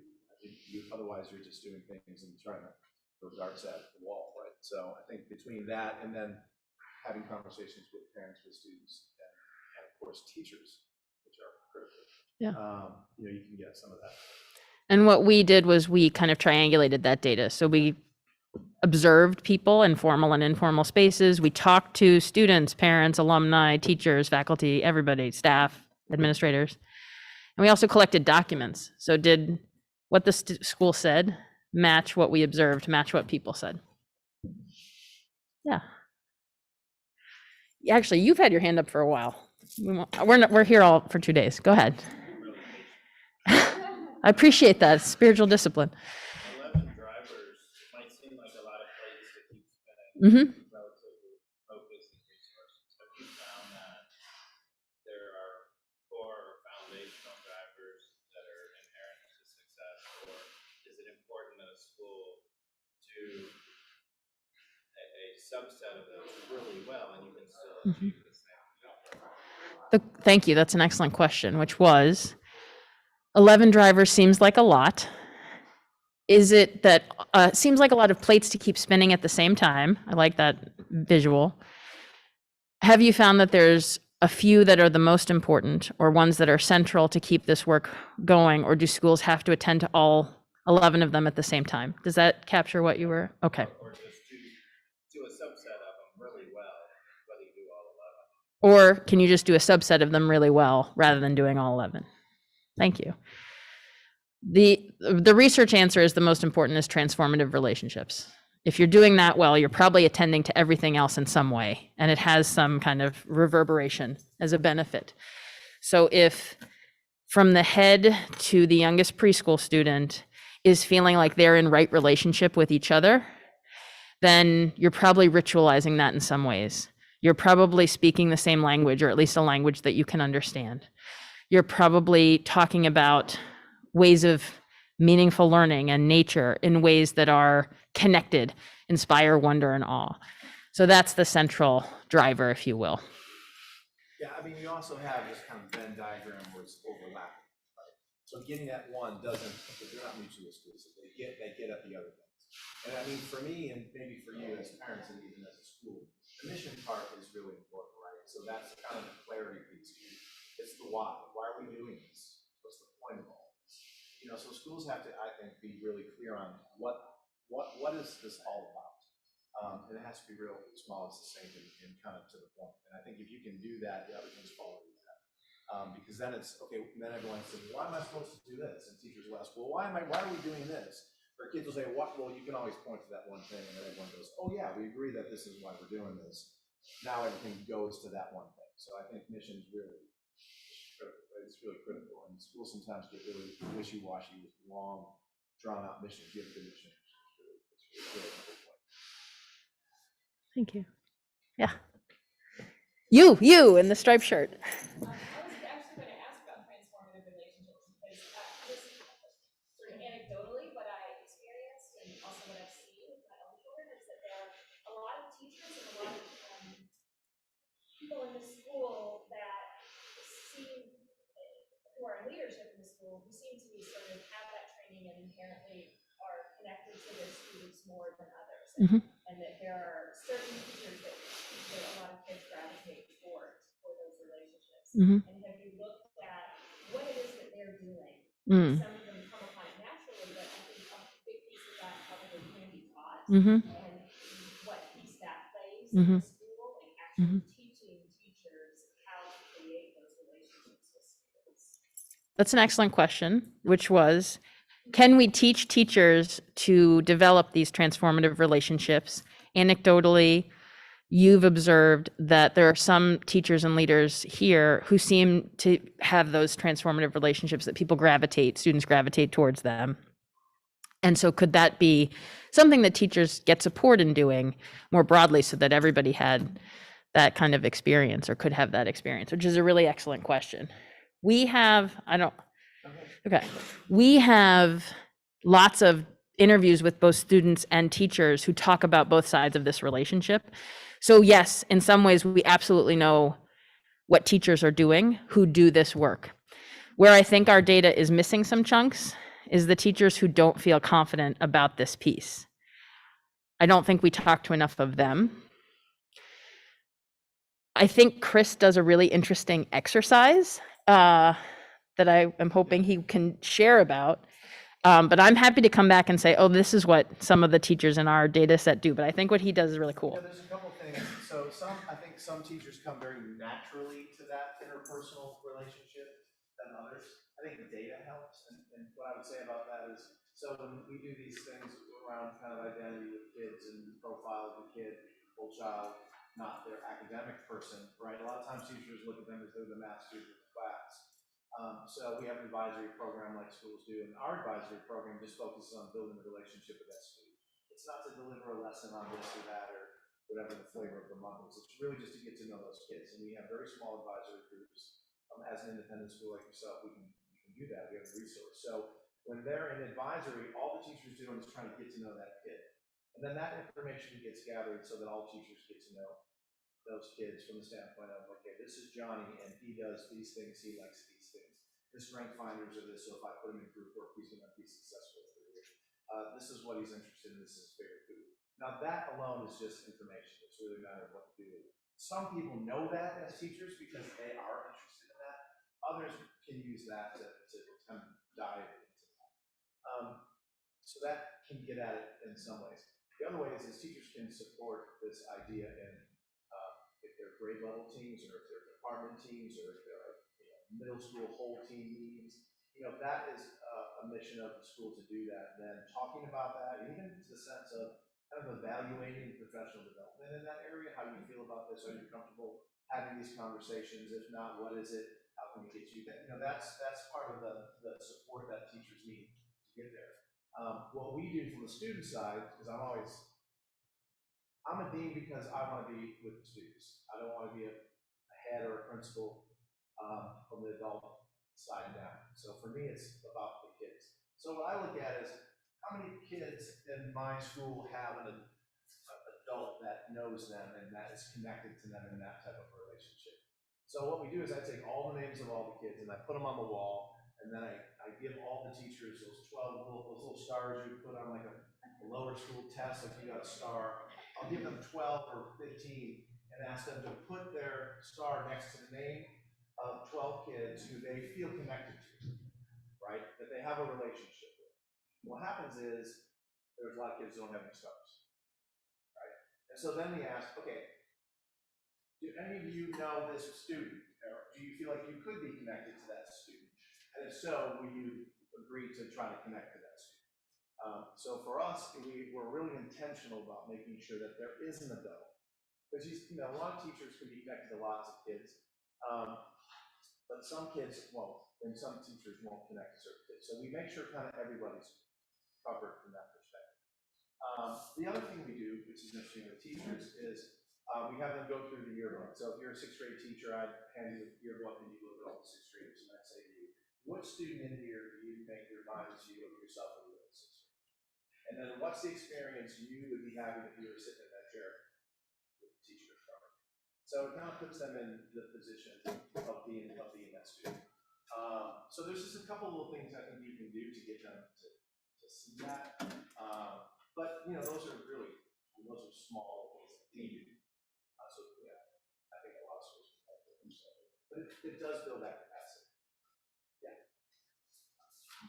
Otherwise, you're just doing things and trying to throw darts at the wall, right? So I think between that and then having conversations with parents, with students, and of course teachers, which are critical. You know, you can get some of that. And what we did was we kind of triangulated that data. So we observed people in formal and informal spaces. We talked to students, parents, alumni, teachers, faculty, everybody, staff, administrators. And we also collected documents. So did what the school said match what we observed, match what people said? Yeah. Actually, you've had your hand up for a while. We're here all for 2 days. Go ahead. I appreciate that spiritual discipline. 11 drivers might seem like a lot of places to keep spending Mm-hmm. relatively focus and resources. Have you found that there are core or foundational drivers that are inherent to success, or is it important in a school to a subset of those really well and you can still achieve the same outcome? Thank you. That's an excellent question, which was 11 drivers seems like a lot. Is it that seems like a lot of plates to keep spinning at the same time? I like that visual. Have you found that there's a few that are the most important or ones that are central to keep this work going, or do schools have to attend to all 11 of them at the same time? Does that capture what you were? Okay. Or just do a subset of them really well, whether you do all 11. Or can you just do a subset of them really well rather than doing all 11? Thank you. The research answer is the most important is transformative relationships. If you're doing that well, you're probably attending to everything else in some way, and it has some kind of reverberation as a benefit. So if from the head to the youngest preschool student is feeling like they're in right relationship with each other, then you're probably ritualizing that in some ways. You're probably speaking the same language, or at least a language that you can understand. You're probably talking about ways of meaningful learning and nature in ways that are connected, inspire wonder and awe. So that's the central driver, if you will. Yeah, I mean, you also have this kind of Venn diagram where it's overlapping, right? So getting at one doesn't, they're not mutually exclusive. They get at the other things. And I mean, for me, and maybe for you as parents and even as a school, the mission part is really important, right? So that's kind of the clarity piece. It's the why. Why are we doing this? What's the point of all this? You know, so schools have to, I think, be really clear on what is this all about? And it has to be real small and succinct and kind of to the point. And I think if you can do that, the other things fall into that. Because then it's, okay, then everyone says, why am I supposed to do this? And teachers will ask, well, why are we doing this? Or kids will say, what? Well, you can always point to that one thing, and then everyone goes, oh yeah, we agree that this is why we're doing this. Now everything goes to that one thing. So I think mission is really critical. Right? It's really critical. And schools sometimes get really wishy-washy with long, drawn-out missions. Give the mission. It's really important. Thank you. Yeah. You in the striped shirt. I was actually going to ask about transformative relationships because just sort of anecdotally, what I experienced and also what I've seen with my own children is that there are a lot of teachers and a lot of people in the school that seem, who are in leadership in the school, who seem to be sort of have that training and inherently are connected to their students more than others. And that there are certain teachers that a lot of kids gravitate towards for those relationships. And have you looked at what it is that they're doing? Some of them come upon it naturally, but I think a big piece of that probably can be taught. And what piece that plays in the school, like actually teaching teachers how to create those relationships with students. That's an excellent question, which was, can we teach teachers to develop these transformative relationships? Anecdotally, you've observed that there are some teachers and leaders here who seem to have those transformative relationships that students gravitate towards them. And so could that be something that teachers get support in doing more broadly so that everybody had that kind of experience or could have that experience, which is a really excellent question. We have lots of interviews with both students and teachers who talk about both sides of this relationship. So yes, in some ways, we absolutely know what teachers are doing who do this work. Where I think our data is missing some chunks is the teachers who don't feel confident about this piece. I don't think we talk to enough of them. I think Chris does a really interesting exercise that I am hoping he can share about. But I'm happy to come back and say, oh, this is what some of the teachers in our data set do. But I think what he does is really cool. Yeah, there's a couple things. So I think some teachers come very naturally to that interpersonal relationship than others. I think the data helps, and what I would say about that is, so when we do these things around kind of identity with kids and profile of the kid, whole child, not their academic person, right? A lot of times teachers look at them as they're the math student of the class. So we have an advisory program like schools do, and our advisory program just focuses on building a relationship with that student. It's not to deliver a lesson on this or that or whatever the flavor of the month is. It's really just to get to know those kids. And we have very small advisory groups. As an independent school like yourself, we can do that. We have a resource. So when they're in advisory, all the teachers doing is trying to get to know that kid. And then that information gets gathered so that all teachers get to know those kids from the standpoint of, okay, this is Johnny and he does these things, he likes these things. His strength finders are this, so if I put him in group work, he's going to be successful. This is what he's interested in, this is his favorite food. Now that alone is just information. It's really a matter of what to do with it. Some people know that as teachers because they are interested in that. Others can use that to kind of dive into that. So that can get at it in some ways. The other way is teachers can support this idea in if they're grade level teams or if they're department teams or if they're middle school whole team meetings. That is a mission of the school to do that. And then talking about that, even to the sense of kind of evaluating professional development in that area. How do you feel about this? Are you comfortable having these conversations? If not, what is it? How can we get you that? That's part of the support that teachers need to get there. What we do from the student side, because I'm a dean because I want to be with the students. I don't want to be a head or a principal from the adult side down. So for me, it's about the kids. So what I look at is how many kids in my school have an adult that knows them and that is connected to them in that type of relationship. So what we do is I take all the names of all the kids and I put them on the wall, and then I give all the teachers those 12 those little stars you put on like a lower school test if you got a star. I'll give them 12 or 15 and ask them to put their star next to the name of 12 kids who they feel connected to, right? That they have a relationship with. What happens is there's a lot of kids who don't have any stars, right? And so then we ask, okay, do any of you know this student? Or do you feel like you could be connected to that student? And if so, will you agree to try to connect to that student? So for us, we're really intentional about making sure that there is an adult. Because a lot of teachers can be connected to lots of kids, but some kids won't, and some teachers won't connect to certain kids. So we make sure kind of everybody's covered from that perspective. The other thing we do, which is interesting with teachers, is we have them go through the yearbook. So if you're a sixth grade teacher, I'd hand you the yearbook and you look at all the sixth graders and I'd say to you, what student in here do you think reminds you of yourself when you were in sixth grade? And then what's the experience you would be having if you were sitting in that chair with the teacher in front of you? So it kind of puts them in the position of being that student. So there's just a couple little things I think you can do to get them to see that. But those are small things that we do. So yeah, I think a lot of schools can help with them. So, but it does build that capacity. Yeah.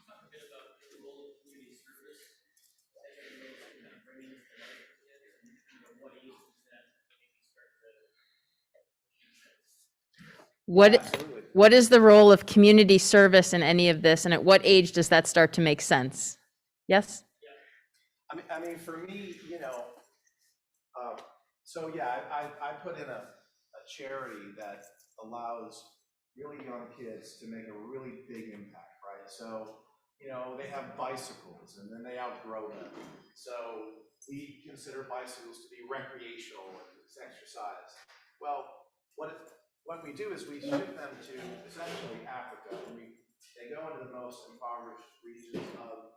Talk a bit about the role of community service and kind of bringing this together and what age does that maybe start to What is the role of community service in any of this, and at what age does that start to make sense? Yes? I mean, for me, so yeah, I put in a charity that allows really young kids to make a really big impact, right? So, they have bicycles and then they outgrow them. So we consider bicycles to be recreational and it's exercise. Well, what we do is we ship them to essentially Africa. They go into the most impoverished regions of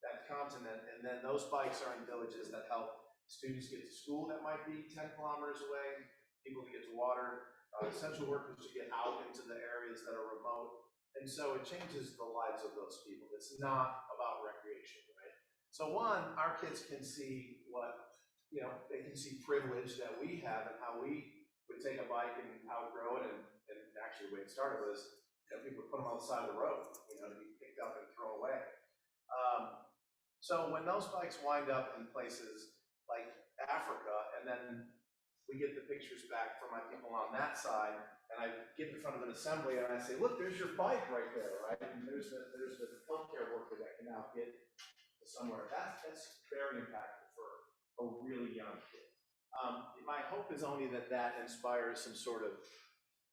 that continent, and then those bikes are in villages that help students get to school that might be 10 kilometers away, people to get to water, essential workers to get out into the areas that are remote. And so it changes the lives of those people. It's not about recreation, right? So one, our kids can see they can see privilege that we have and how we would take a bike and outgrow it. And actually the way it started was, people would put them on the side of the road, to be picked up and thrown away. So when those bikes wind up in places like Africa, and then we get the pictures back from my people on that side, and I get in front of an assembly and I say, look, there's your bike right there, right? And there's the healthcare worker that can now get to somewhere. That's very impactful for a really young kid. My hope is only that that inspires some sort of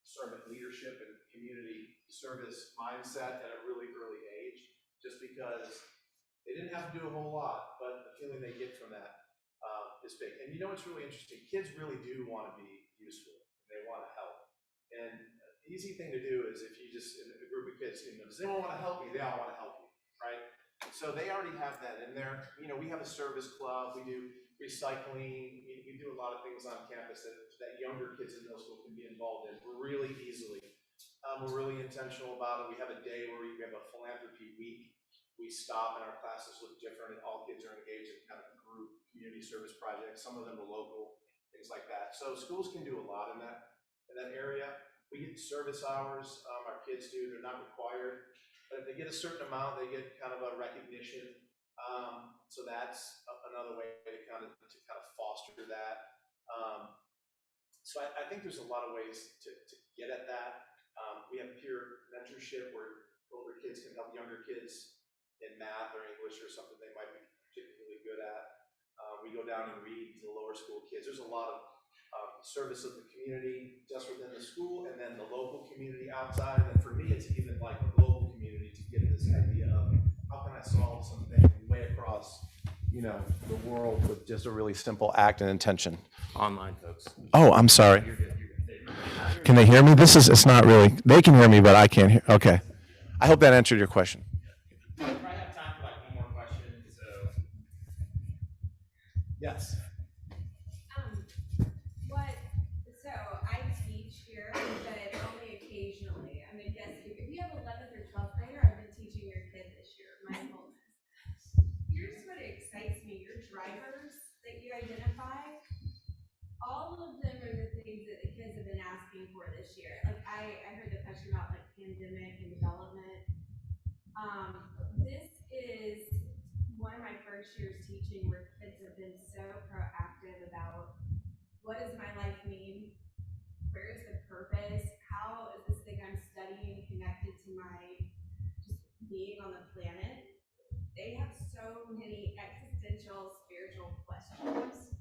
servant leadership and community service mindset at a really early age, just because they didn't have to do a whole lot, but the feeling they get from that is big. And you know what's really interesting? Kids really do want to be useful. They want to help. And the easy thing to do is if you just, in a group of kids, does anyone want to help me? They all want to help you, right? So they already have that in there. We have a service club. We do recycling. We do a lot of things on campus that younger kids in middle school can be involved in really easily. We're really intentional about it. We have a day where we have a philanthropy week. We stop and our classes look different, and all kids are engaged in kind of group community service projects. Some of them are local, things like that. So schools can do a lot in that area. We get service hours. Our kids do. They're not required, but if they get a certain amount, they get kind of a recognition. So that's another way to kind of foster that. So I think there's a lot of ways to get at that. We have peer mentorship where older kids can help younger kids in math or English or something they might be particularly good at. We go down and read to the lower school kids. There's a lot of service of the community just within the school, and then the local community outside. And then for me, it's even like the global community to get this idea of how can I solve something way across, the world with just a really simple act and intention. Online, folks. Oh, I'm sorry. Can they hear me? It's not really, they can hear me, but I can't hear. Okay. I hope that answered your question. We probably have time for like one more question, so. Yes. So I teach here, but only occasionally. I'm a guest speaker. If you have 11th or 12th grader, I've been teaching your kid this year, mindfulness. Here's what excites me. Your drivers that you identify, all of them are the things that the kids have been asking for this year. Like I heard the question about like pandemic and development. This is one of my first years teaching where kids have been so proactive about what does my life mean? Where is the purpose? How is this thing I'm studying connected to my just being on the planet? They have so many existential, spiritual questions.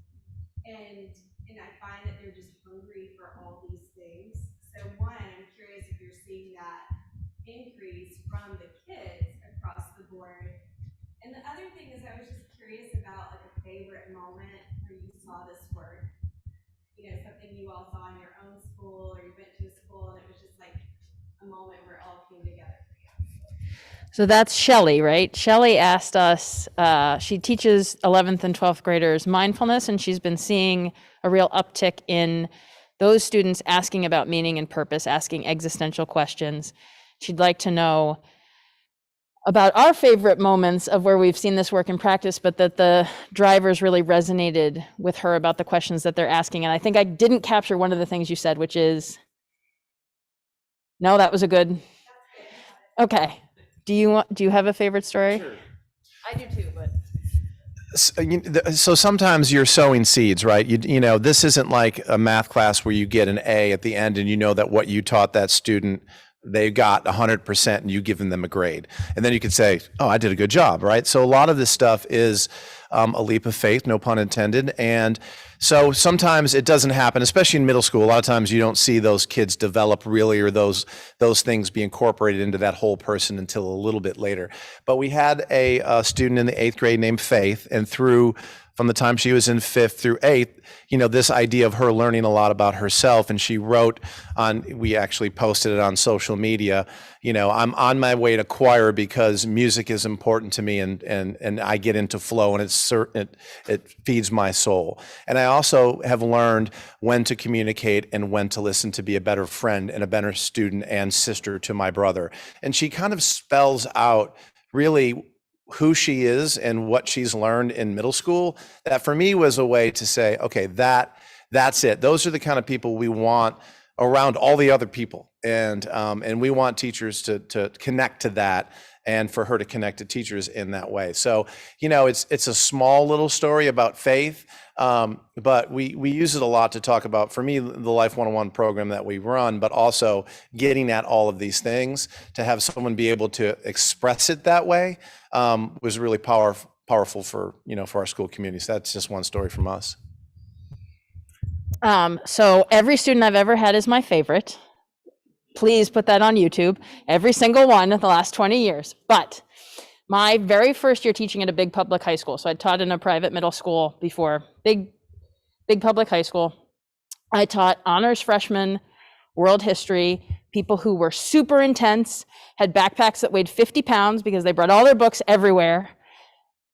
And I find that they're just hungry for all these things. So one, I'm curious if you're seeing that increase from the kids across the board. And the other thing is I was just curious about like a favorite moment where you saw this work. Something you all saw in your own school, or you went to a school and it was just like a moment where it all came together for you. So that's Shelley, right? Shelley asked us, she teaches 11th and 12th graders mindfulness, and she's been seeing a real uptick in those students asking about meaning and purpose, asking existential questions. She'd like to know about our favorite moments of where we've seen this work in practice, but that the drivers really resonated with her about the questions that they're asking. And I think I didn't capture one of the things you said, which is, no, that was a good, okay. Do you have a favorite story? Sure. I do too, but. So sometimes you're sowing seeds, right? This isn't like a math class where you get an A at the end and you know that what you taught that student, they got 100% and you given them a grade. And then you could say, oh, I did a good job, right? So a lot of this stuff is a leap of faith, no pun intended. And so sometimes it doesn't happen, especially in middle school. A lot of times you don't see those kids develop really, or those things be incorporated into that whole person until a little bit later. But we had a student in the 8th grade named Faith, and from the time she was in 5th through 8th, this idea of her learning a lot about herself. And she wrote we actually posted it on social media, I'm on my way to choir because music is important to me, and I get into flow, and it feeds my soul. And I also have learned when to communicate and when to listen to be a better friend and a better student and sister to my brother. And she kind of spells out really who she is and what she's learned in middle school. That for me was a way to say, okay, that's it. Those are the kind of people we want around all the other people. And we want teachers to connect to that and for her to connect to teachers in that way. So, you know, it's a small little story about faith, but we use it a lot to talk about, for me, the Life 101 program that we run, but also getting at all of these things. To have someone be able to express it that way was really powerful for, you know, for our school communities. That's just one story from us. So every student I've ever had is my favorite. Please put that on YouTube. Every single one in the last 20 years. But my very first year teaching at a big public high school, so I taught in a private middle school before, big public high school. I taught honors freshmen, world history, people who were super intense, had backpacks that weighed 50 pounds because they brought all their books everywhere.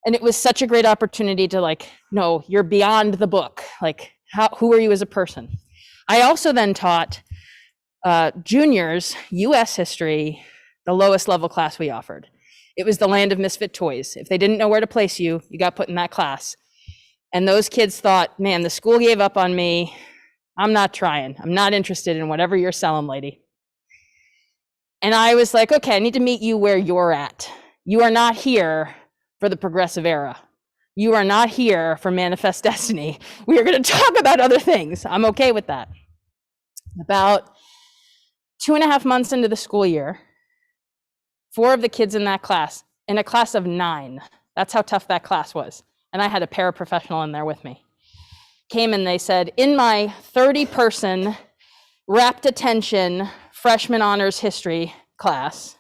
And it was such a great opportunity to, like, no, you're beyond the book. Like, who are you as a person? I also then taught juniors US history, the lowest level class we offered. It was the land of misfit toys. If they didn't know where to place you, you got put in that class. And those kids thought, man, the school gave up on me. I'm not trying. I'm not interested in whatever you're selling, lady. And I was like, okay, I need to meet you where you're at. You are not here for the progressive era. You are not here for manifest destiny. We are going to talk about other things. I'm okay with that. About 2.5 months into the school year, 4 of the kids in that class, in a class of 9, that's how tough that class was, and I had a paraprofessional in there with me, came and they said, in my 30-person rapt attention freshman honors history class,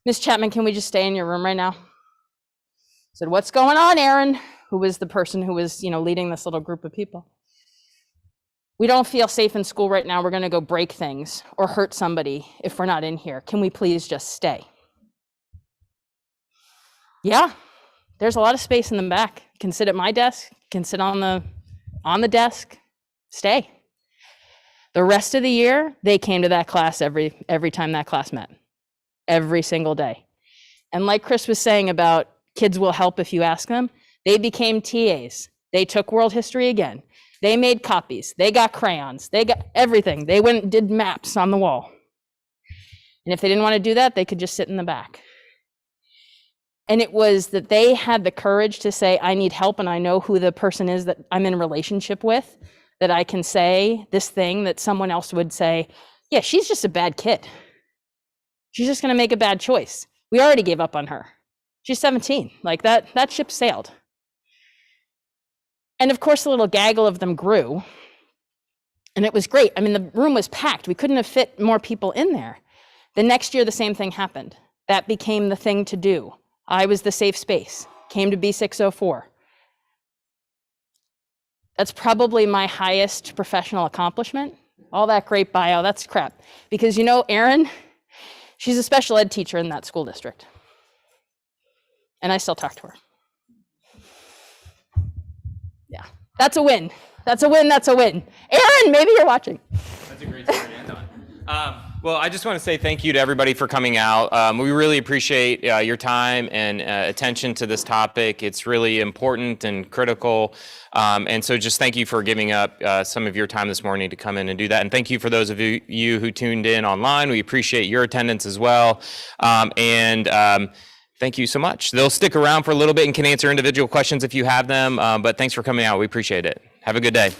Miss Chapman, can we just stay in your room right now? I said, what's going on, Aaron? Who was the person who was, you know, leading this little group of people. We don't feel safe in school right now. We're going to go break things or hurt somebody if we're not in here. Can we please just stay? Yeah, there's a lot of space in the back. You can sit at my desk, you can sit on the desk, stay. The rest of the year, they came to that class every time that class met, every single day. And like Chris was saying about kids will help if you ask them, they became TAs. They took world history again. They made copies, they got crayons, they got everything. They went and did maps on the wall. And if they didn't want to do that, they could just sit in the back. And it was that they had the courage to say, I need help and I know who the person is that I'm in a relationship with, that I can say this thing that someone else would say, yeah, she's just a bad kid. She's just going to make a bad choice. We already gave up on her. She's 17, like that ship sailed. And of course, the little gaggle of them grew, and it was great. I mean, the room was packed. We couldn't have fit more people in there. The next year, the same thing happened. That became the thing to do. I was the safe space, came to B604. That's probably my highest professional accomplishment. All that great bio, that's crap. Because you know, Erin, she's a special ed teacher in that school district. And I still talk to her. Yeah, that's a win. That's a win, that's a win. Aaron, maybe you're watching. That's a great story to end on. Well, I just want to say thank you to everybody for coming out. We really appreciate your time and attention to this topic. It's really important and critical. And so just thank you for giving up some of your time this morning to come in and do that. And thank you for those of you who tuned in online. We appreciate your attendance as well. Thank you so much. They'll stick around for a little bit and can answer individual questions if you have them. But thanks for coming out. We appreciate it. Have a good day.